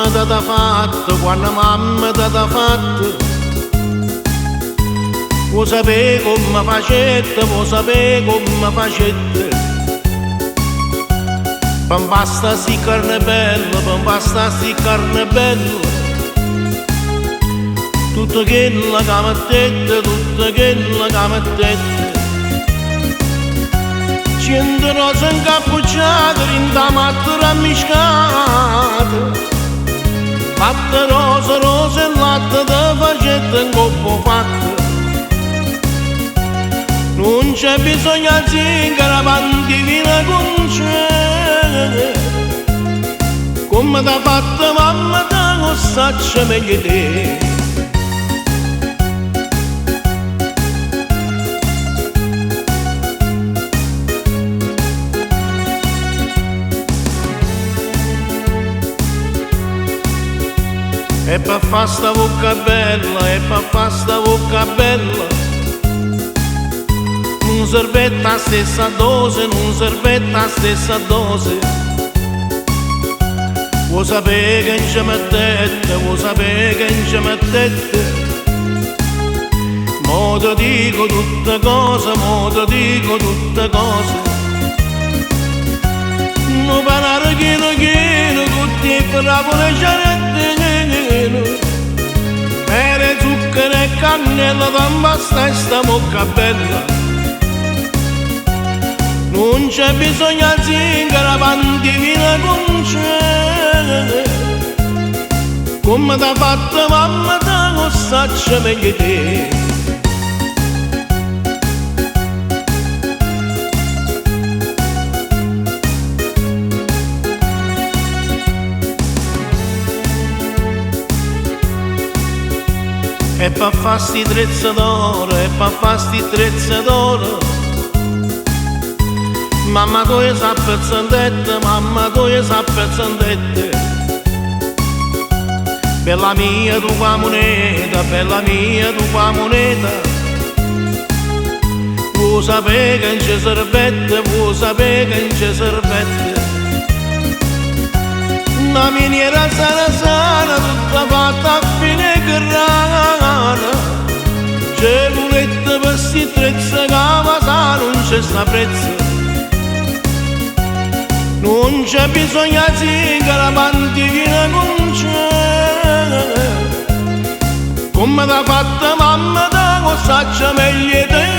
mamma t'ha fatto, quando mamma t'ha fatto, vuoi sapere come facette, vuoi sapere come facette. Per basta sti carne bella, per basta sti carne bella, tutto quello che mettete, tutto quello che mettete. 100 rose incappucciate, rinda matta rammiscata, fatte rose, rose e latte, te facette in coppo fatta. Non c'è bisogno di zingara, avanti fino con c'è, come t'ha fatto mamma, te lo saccio meglio di te. E per fare sta bocca bella, e per fare sta bocca bella, non servette la stessa dose, non servette la stessa dose. Vuoi sapere che ci mettete, vuoi sapere che ci mettete. Mo te dico tutte cose, mo te dico tutte cose. Non parlare chino chino, tutti i frapoli ciarette. Per zucchero e cannella, non basta sta bocca bella. Non c'è bisogno di zingara, avanti fino con c'è, come t'ha fatto mamma, te lo saccio meglio di te. E per fare sti trezze d'oro, e per fare sti trezze d'oro, mamma tu e sa pezzandette, mamma tu e sa pezzandette. Bella mia tua moneta, bella mia tua moneta, vuoi sapere che non ci servette, vuoi sapere che non ci servette. Una miniera sana sana, tutta fatta a filigrana, cellulette per sti trezze che a non c'è sta prezzo. Non c'è bisogno di zingara, avanti fino con c'è, come t'ha fatta mamma, te lo saccio meglio di te.